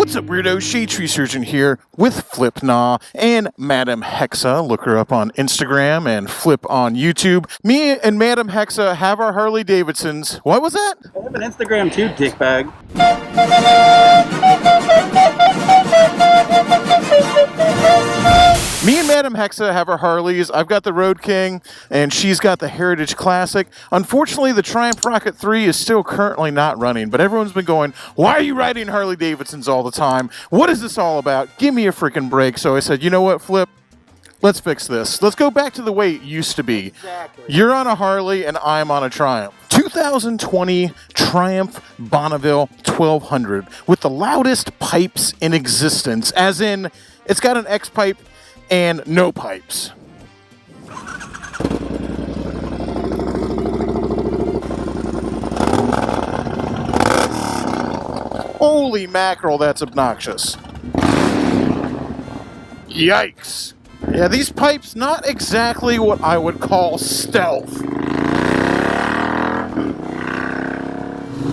What's up, weirdo? Shade Tree Surgeon here with Flipnaw and Madam Hexa. Look her up on Instagram and Flip on YouTube. Me and Madam Hexa have our Harley Davidsons. What was that? I have an Instagram too, dickbag. Me and Madam Hexa have our Harleys. I've got the Road King, and she's got the Heritage Classic. Unfortunately, the Triumph Rocket 3 is still currently not running, but everyone's been going, why are you riding Harley Davidsons all the time? What is this all about? Give me a freaking break. So I said, you know what, Flip? Let's fix this. Let's go back to the way it used to be. Exactly. You're on a Harley, and I'm on a Triumph. 2020 Triumph Bonneville 1200 with the loudest pipes in existence, as in, it's got an X pipe and no pipes. Holy mackerel, that's obnoxious. Yikes. Yeah, these pipes, not exactly what I would call stealth.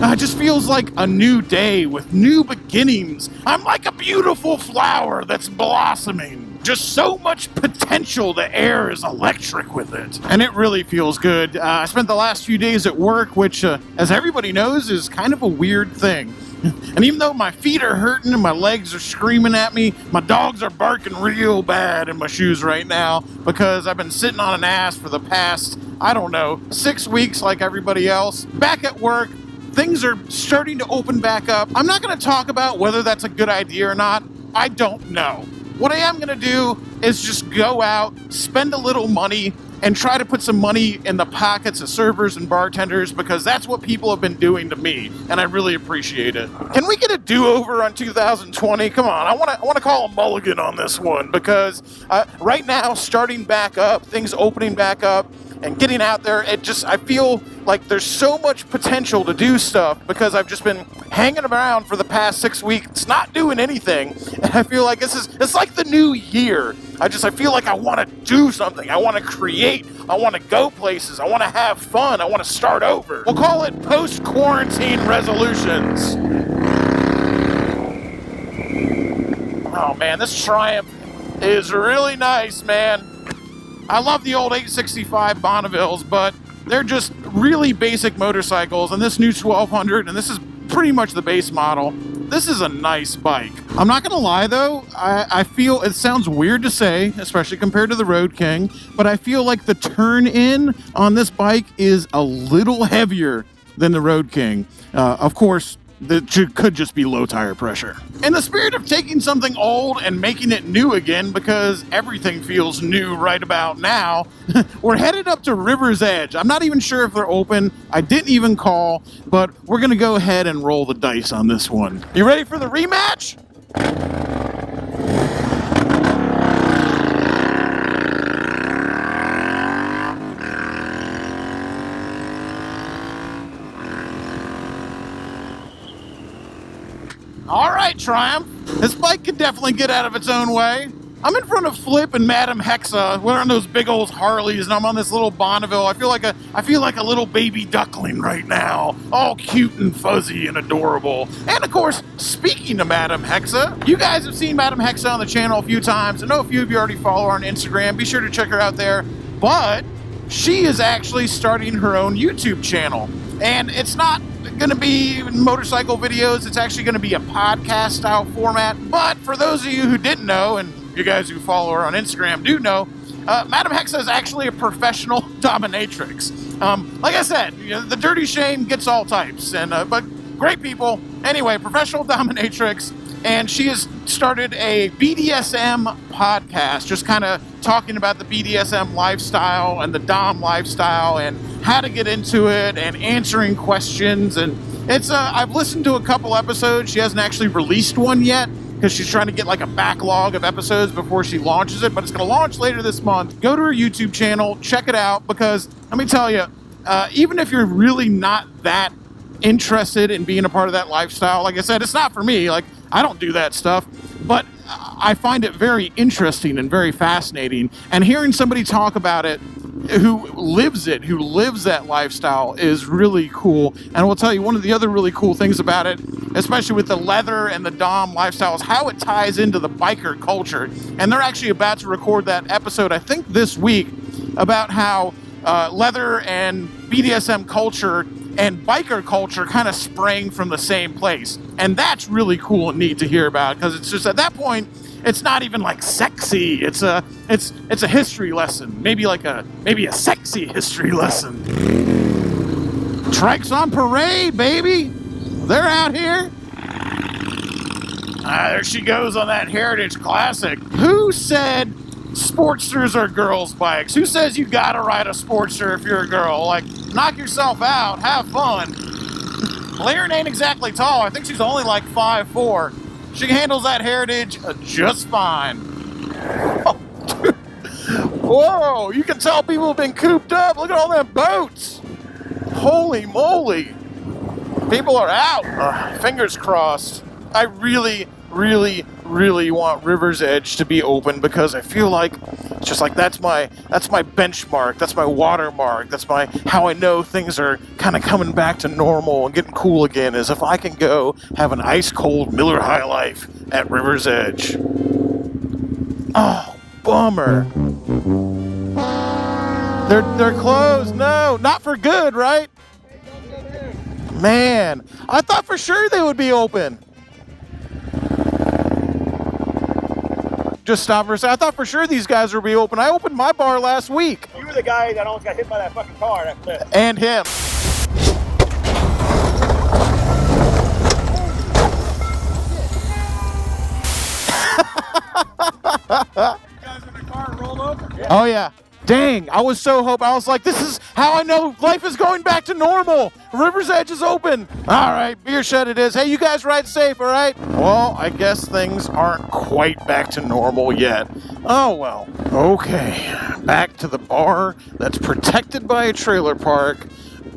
It just feels like a new day with new beginnings. I'm like a beautiful flower that's blossoming. Just so much potential. The air is electric with it. And it really feels good. I spent the last few days at work, which, as everybody knows, is kind of a weird thing. And even though my feet are hurting and my legs are screaming at me, my dogs are barking real bad in my shoes right now because I've been sitting on an ass for the past, 6 weeks like everybody else. Back at work, things are starting to open back up. I'm not going to talk about whether that's a good idea or not. I don't know. What I am going to do is just go out, spend a little money, and try to put some money in the pockets of servers and bartenders because that's what people have been doing to me, and I really appreciate it. Can we get a do-over on 2020? Come on, I want to call a mulligan on this one because right now, starting back up, things opening back up, and getting out there, I feel like there's so much potential to do stuff because I've just been hanging around for the past 6 weeks, not doing anything. And I feel like it's like the new year. I feel like I want to do something. I want to create. I want to go places. I want to have fun. I want to start over. We'll call it post-quarantine resolutions. Oh man, this Triumph is really nice, man. I love the old 865 Bonnevilles, but they're just really basic motorcycles, and this new 1200, and this is pretty much the base model. This is a nice bike. I'm not gonna lie though, I feel, it sounds weird to say, especially compared to the Road King, but I feel like the turn in on this bike is a little heavier than the Road King. Of course, that could just be low tire pressure. In the spirit of taking something old and making it new again, because everything feels new right about now, we're headed up to River's Edge. I'm not even sure if they're open. I didn't even call, but we're gonna go ahead and roll the dice on this one. You ready for the rematch? All right, Triumph. This bike can definitely get out of its own way. I'm in front of Flip and Madam Hexa. We're on those big old Harleys, and I'm on this little Bonneville. I feel like a little baby duckling right now, all cute and fuzzy and adorable. And of course, speaking of Madam Hexa, you guys have seen Madam Hexa on the channel a few times. I know a few of you already follow her on Instagram. Be sure to check her out there. But she is actually starting her own YouTube channel, and it's not going to be motorcycle videos. It's actually going to be a podcast style format. But for those of you who didn't know, and you guys who follow her on Instagram do know, Madam Hexa is actually a professional dominatrix. Like I said, the dirty shame gets all types, and but great people. Anyway, professional dominatrix, and she has started a BDSM podcast, just kind of talking about the BDSM lifestyle and the Dom lifestyle and how to get into it and answering questions. And it's I've listened to a couple episodes. She hasn't actually released one yet because she's trying to get like a backlog of episodes before she launches it, but it's going to launch later this month. Go to her YouTube channel, check it out, because let me tell you, even if you're really not that interested in being a part of that lifestyle, like I said, it's not for me. Like, I don't do that stuff, but I find it very interesting and very fascinating. And hearing somebody talk about it who lives it, who lives that lifestyle, is really cool. And I will tell you, one of the other really cool things about it, especially with the leather and the Dom lifestyle, is how it ties into the biker culture. And they're actually about to record that episode, I think this week, about how leather and BDSM culture and biker culture kind of sprang from the same place. And that's really cool and neat to hear about, because it's just at that point, it's not even like sexy. It's a history lesson. Maybe a sexy history lesson. Trikes on parade, baby. They're out here. There she goes on that Heritage Classic. Who said Sportsters are girls' bikes? Who says you gotta ride a Sportster if you're a girl? Like, knock yourself out, have fun. Laren ain't exactly tall. I think she's only like 5'4". She handles that Heritage just fine. Oh, dude. Whoa, you can tell people have been cooped up. Look at all them boats. Holy moly. People are out. Fingers crossed. I really, really, really want River's Edge to be open, because I feel like it's just like that's my benchmark, that's my watermark, that's my how I know things are kind of coming back to normal and getting cool again, is if I can go have an ice cold Miller High Life at River's Edge. Oh, bummer. They're closed. No, not for good, right? Man, I thought for sure they would be open. Just stop for a second. I thought for sure these guys would be open. I opened my bar last week. You were the guy that almost got hit by that fucking car. That clip. And him. You guys in the car and rolled over? Yeah. Oh, yeah. Dang, I was so hoping. I was like, this is how I know life is going back to normal. River's Edge is open. All right, beer shed it is. Hey, you guys ride safe, all right? Well, I guess things aren't quite back to normal yet. Oh, well. Okay, back to the bar that's protected by a trailer park.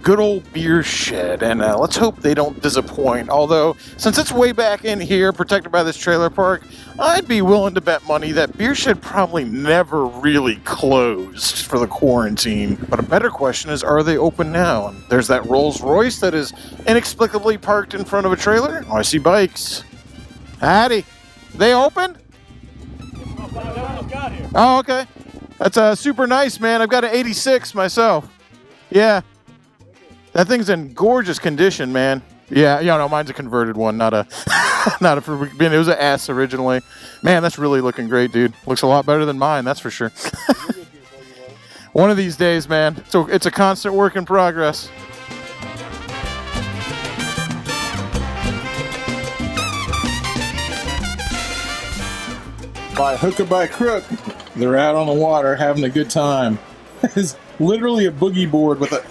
Good old beer shed, and let's hope they don't disappoint. Although, since it's way back in here, protected by this trailer park, I'd be willing to bet money that beer shed probably never really closed for the quarantine. But a better question is, are they open now? And there's that Rolls Royce that is inexplicably parked in front of a trailer. Oh, I see bikes. Howdy. They open? Oh, okay. That's super nice, man. I've got an 86 myself. Yeah. That thing's in gorgeous condition, man. Yeah, no, mine's a converted one, not a, not a. It was an S originally. Man, that's really looking great, dude. Looks a lot better than mine, that's for sure. One of these days, man. So it's a constant work in progress. By hook or by crook, they're out on the water having a good time. It's literally a boogie board with a...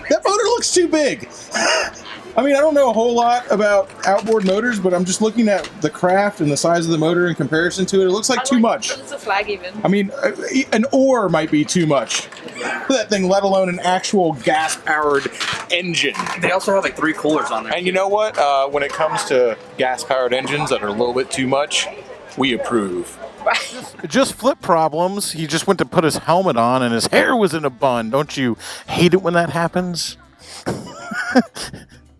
That motor looks too big. I mean, I don't know a whole lot about outboard motors, but I'm just looking at the craft and the size of the motor in comparison to it. It looks like too much. It's a flag even. I mean, an oar might be too much for that thing, let alone an actual gas-powered engine. They also have like 3 coolers on there. And you know what? When it comes to gas-powered engines that are a little bit too much, we approve. Just flip problems. He just went to put his helmet on and his hair was in a bun. Don't you hate it when that happens?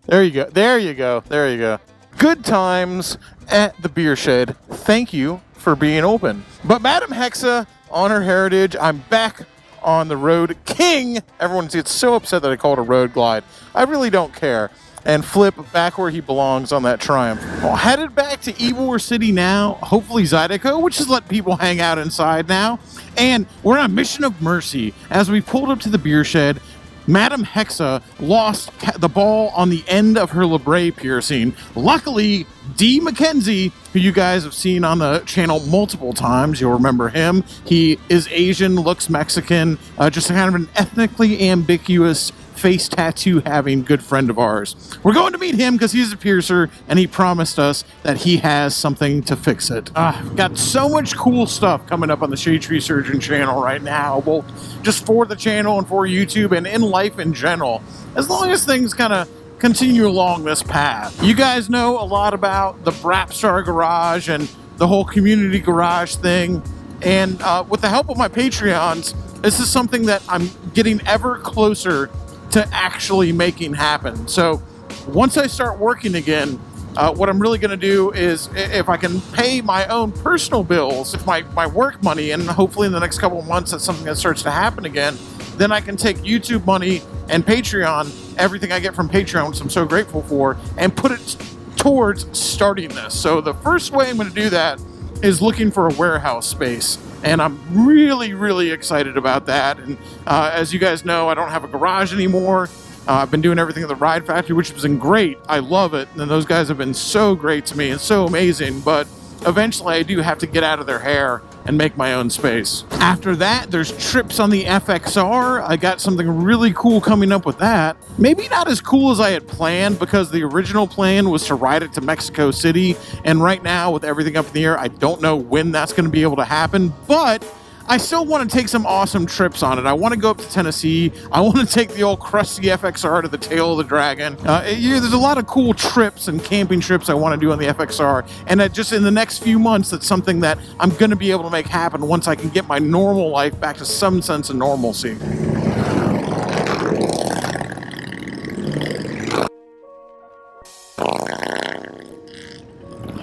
There you go. There you go. There you go. Good times at the beer shed. Thank you for being open. But Madam Hexa on her Heritage, I'm back on the Road King. Everyone gets so upset that I call it a Road Glide. I really don't care. And Flip back where he belongs on that Triumph. Well, headed back to Ybor City now, hopefully Zydeco, which is letting people hang out inside now. And we're on a mission of mercy. As we pulled up to the beer shed, Madam Hexa lost the ball on the end of her labret piercing. Luckily, D. McKenzie, who you guys have seen on the channel multiple times, you'll remember him. He is Asian, looks Mexican, just kind of an ethnically ambiguous face tattoo having good friend of ours. We're going to meet him because he's a piercer and he promised us that he has something to fix it. Got so much cool stuff coming up on the Shade Tree Surgeon channel right now, both just for the channel and for YouTube and in life in general, as long as things kind of continue along this path. You guys know a lot about the Brapstar Garage and the whole community garage thing, and with the help of my Patreons, This is something that I'm getting ever closer to actually making happen. So once I start working again, what I'm really going to do is, if I can pay my own personal bills, if my work money, and hopefully in the next couple of months that's something that starts to happen again, then I can take YouTube money and Patreon, everything I get from Patreon, which I'm so grateful for, and put it towards starting this. So the first way I'm going to do that is looking for a warehouse space. And I'm really, really excited about that. And as you guys know, I don't have a garage anymore. I've been doing everything at the Ride Factory, which has been great. I love it. And those guys have been so great to me and so amazing. But eventually I do have to get out of their hair and make my own space. After that, there's trips on the FXR. I got something really cool coming up with that. Maybe not as cool as I had planned, because the original plan was to ride it to Mexico City. And right now, with everything up in the air, I don't know when that's going to be able to happen. But I still want to take some awesome trips on it. I want to go up to Tennessee. I want to take the old crusty FXR to the Tail of the Dragon. There's a lot of cool trips and camping trips I want to do on the FXR. And just in the next few months, that's something that I'm going to be able to make happen once I can get my normal life back to some sense of normalcy.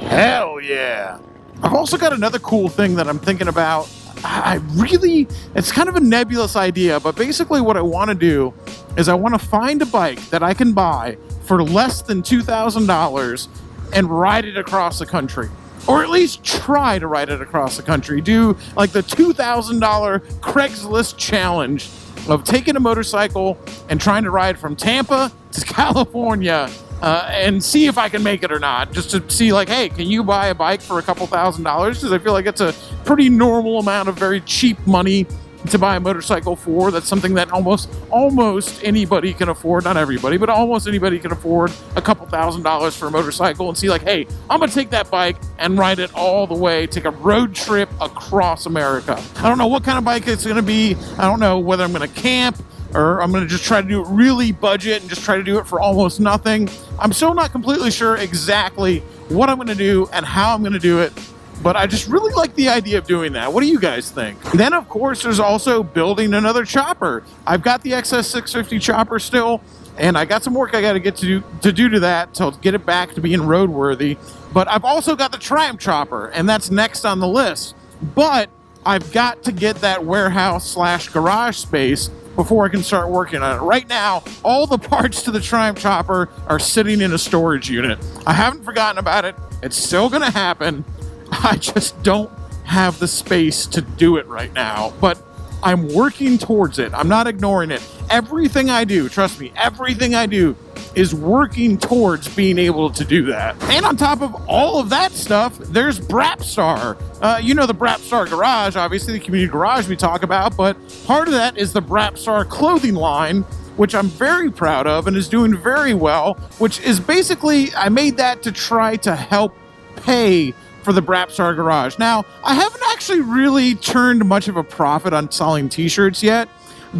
Hell yeah. I've also got another cool thing that I'm thinking about. It's kind of a nebulous idea, but basically what I want to do is I want to find a bike that I can buy for less than $2,000 and ride it across the country. Or at least try to ride it across the country. Do like the $2,000 Craigslist challenge of taking a motorcycle and trying to ride from Tampa to California and see if I can make it or not. Just to see, like, hey, can you buy a bike for a couple $1,000s? Because I feel like it's a pretty normal amount of very cheap money to buy a motorcycle for. That's something that almost anybody can afford. Not everybody, but almost anybody can afford a couple $1,000s for a motorcycle, and see, like, hey, I'm going to take that bike and ride it all the way, take a road trip across America. I don't know what kind of bike it's going to be. I don't know whether I'm going to camp, or I'm going to just try to do it really budget and just try to do it for almost nothing. I'm still not completely sure exactly what I'm going to do and how I'm going to do it, but I just really like the idea of doing that. What do you guys think? Then, of course, there's also building another chopper. I've got the XS650 chopper still, and I got some work I got to get to do to that to get it back to being roadworthy. But I've also got the Triumph chopper, and that's next on the list. But I've got to get that warehouse/garage space before I can start working on it. Right now, all the parts to the Triumph chopper are sitting in a storage unit. I haven't forgotten about it. It's still going to happen. I just don't have the space to do it right now. But I'm working towards it. I'm not ignoring it. Everything I do, trust me, everything I do is working towards being able to do that. And on top of all of that stuff, there's Brapstar. You know the Brapstar Garage, obviously the community garage we talk about, but part of that is the Brapstar clothing line, which I'm very proud of and is doing very well, which is basically, I made that to try to help pay for the Brapstar Garage. Now, I haven't actually really turned much of a profit on selling t-shirts yet,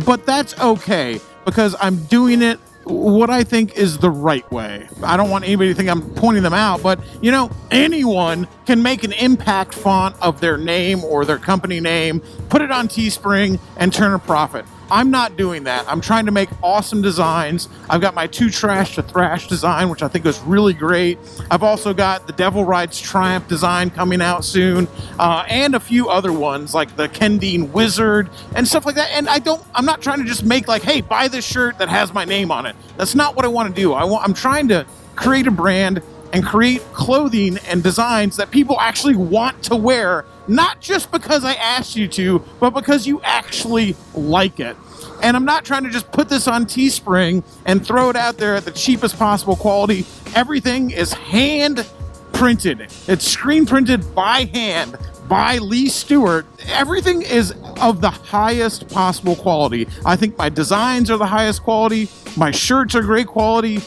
but that's okay, because I'm doing it what I think is the right way. I don't want anybody to think I'm pointing them out, but you know, anyone can make an impact font of their name or their company name, put it on Teespring, and turn a profit. I'm not doing that. I'm trying to make awesome designs. I've got my Too Trash to Thrash design, which I think is really great. I've also got the Devil Rides Triumph design coming out soon, and a few other ones like the Kendine Wizard and stuff like that. And I'm not trying to just make like, hey, buy this shirt that has my name on it. That's not what I want to do. I'm trying to create a brand and create clothing and designs that people actually want to wear, not just because I asked you to, but because you actually like it. And I'm not trying to just put this on Teespring and throw it out there at the cheapest possible quality. Everything is hand printed. It's screen printed by hand by Lee Stewart. Everything is of the highest possible quality. I think my designs are the highest quality. My shirts are great quality.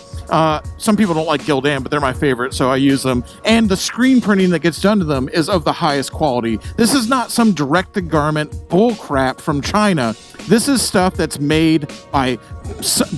Some people don't like Gildan, but they're my favorite, so I use them. And the screen printing that gets done to them is of the highest quality. This is not some direct-to-garment bullcrap from China. This is stuff that's made by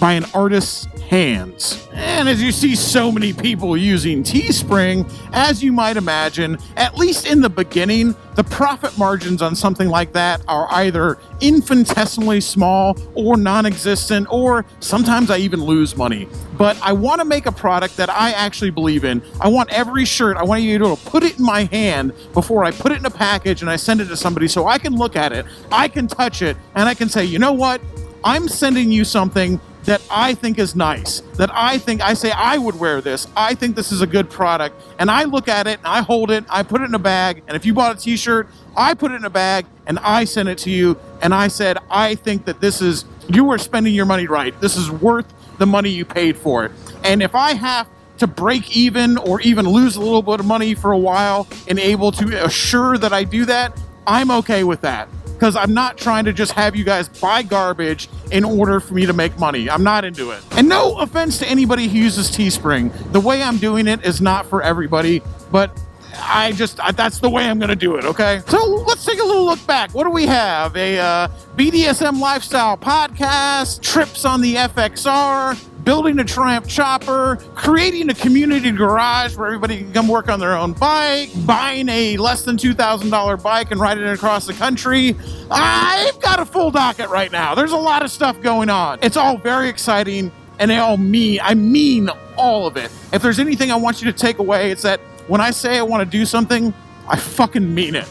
an artist's hands. And as you see so many people using Teespring, as you might imagine, at least in the beginning, the profit margins on something like that are either infinitesimally small or non-existent, or sometimes I even lose money. But I want to make a product that I actually believe in. I want every shirt, I want you to put it in my hand before I put it in a package and I send it to somebody so I can look at it, I can touch it, and I can say, you know what? I'm sending you something that I think is nice, that I say I would wear this, I think this is a good product, and I look at it, and I hold it, I put it in a bag, and if you bought a t-shirt, I put it in a bag, and I send it to you, and I said, I think that this is, you are spending your money right, this is worth the money you paid for it. And if I have to break even, or even lose a little bit of money for a while, and able to assure that I do that, I'm okay with that. Because I'm not trying to just have you guys buy garbage in order for me to make money. I'm not into it. And no offense to anybody who uses Teespring. The way I'm doing it is not for everybody, but that's the way I'm going to do it, okay? So let's take a little look back. What do we have? A BDSM lifestyle podcast, trips on the FXR, building a Triumph chopper, creating a community garage where everybody can come work on their own bike, buying a less than $2,000 bike and riding it across the country. I've got a full docket right now. There's a lot of stuff going on. It's all very exciting, and I mean all of it. If there's anything I want you to take away, it's that when I say I want to do something, I fucking mean it.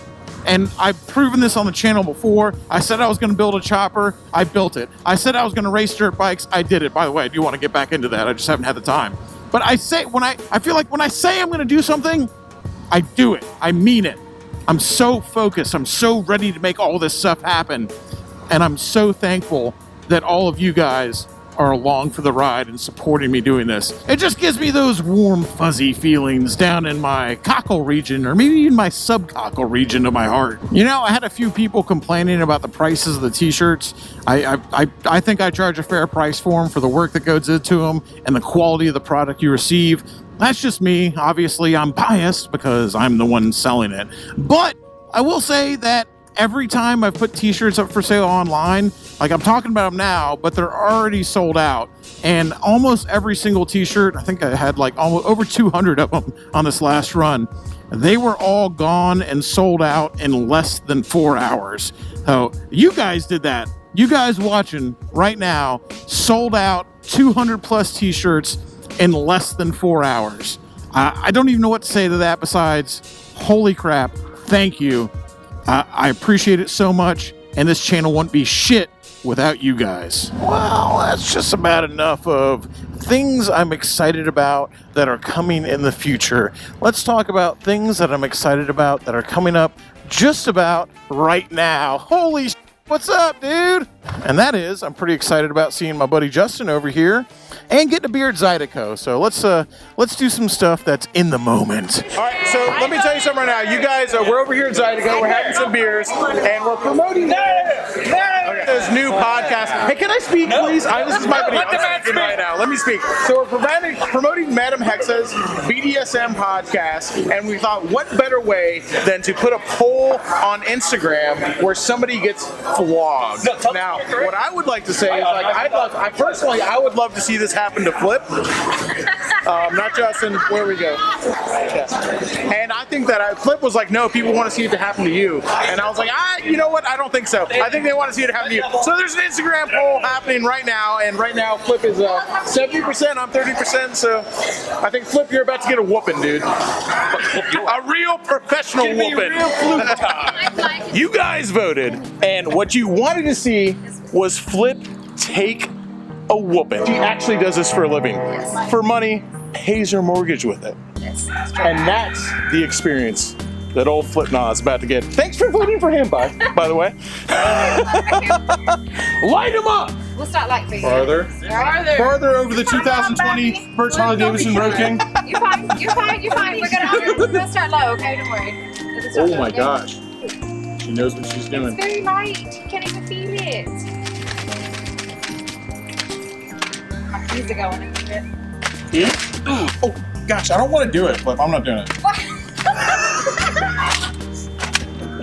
And I've proven this on the channel before. I said I was going to build a chopper. I built it. I said I was going to race dirt bikes. I did it. By the way, I do want to get back into that. I just haven't had the time. But I feel like when I say I'm going to do something, I do it. I mean it. I'm so focused. I'm so ready to make all this stuff happen. And I'm so thankful that all of you guys are along for the ride and supporting me doing this. It just gives me those warm, fuzzy feelings down in my cockle region, or maybe even my subcockle region of my heart. You know, I had a few people complaining about the prices of the t-shirts. I think I charge a fair price for them for the work that goes into them and the quality of the product you receive. That's just me. Obviously, I'm biased because I'm the one selling it. But I will say that every time I've put t-shirts up for sale online, like I'm talking about them now, but they're already sold out. And almost every single t-shirt, I think I had like almost over 200 of them on this last run. They were all gone and sold out in less than 4 hours. So you guys did that. You guys watching right now sold out 200 plus t-shirts in less than 4 hours. I don't even know what to say to that besides, holy crap, thank you. I appreciate it so much, and this channel wouldn't be shit without you guys. Well, that's just about enough of things I'm excited about that are coming in the future. Let's talk about things that I'm excited about that are coming up just about right now. Holy shit, what's up, dude? And that is, I'm pretty excited about seeing my buddy Justin over here and getting a beer at Zydeco. So let's do some stuff that's in the moment. All right, so let me tell you something right now. You guys, we're over here at Zydeco. We're having some beers, and we're promoting this new podcast. Hey, can I speak, please? This is my video. I'm speaking right now. Let me speak. So we're promoting Madam Hexa's BDSM podcast, and we thought, what better way than to put a poll on Instagram where somebody gets flogged? Now, what I would like to say is, like, I would love to see this happen to Flip. Not Justin. Where we go? And I think that Flip was like, no, people want to see it to happen to you. And I was like, you know what? I don't think so. I think they want to see it happen to you. So there's an Instagram poll happening right now, and right now Flip is 70%, I'm 30%. So I think, Flip, you're about to get a whooping, dude. A real professional whooping. You guys voted, and what you wanted to see was Flip take a whooping. She actually does this for a living. For money, pays her mortgage with it. And that's the experience that old Flipknot is about to get. Thanks for voting for him, by the way. Light him up! We'll start like this. Farther over the 2020 Birch Harley Davidson Road King. You're fine. We're gonna start low, okay? Don't worry. Oh my gosh. She knows what she's doing. It's very light. You can't even feel it. My keys are going into it. Yeah? Oh gosh, I don't want to do it, Flip. I'm not doing it.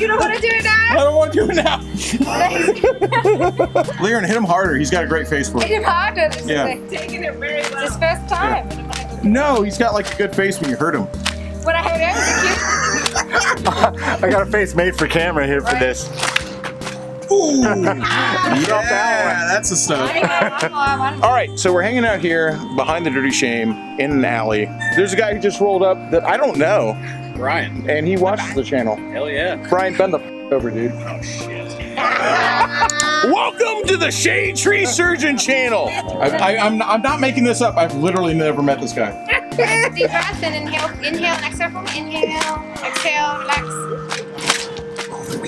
You don't want to do it I now? don't want to do it now. Liren, hit him harder. He's got a great face for Hit it. him harder. This Yeah. is taking it very well. It's his first time. No, he's got like a good face when you hurt him. When I heard it, I got a face made for camera here for this. Ooh, that yeah, that's the stuff. one. All right, so we're hanging out here behind the Dirty Shame in an alley. There's a guy who just rolled up that I don't know, Brian. and he watches the channel. Hell yeah. Brian, bend the over, dude. Oh shit. Welcome to the Shade Tree Surgeon channel. I'm not making this up. I've literally never met this guy. Deep breath and inhale and exhale from inhale, exhale, relax.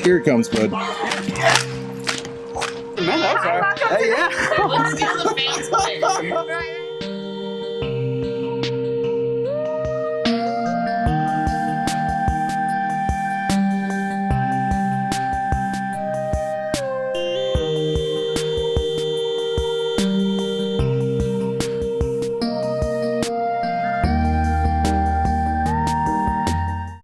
Here it comes, bud. Man, that was all right. Hey, yeah. Let's do the fans play.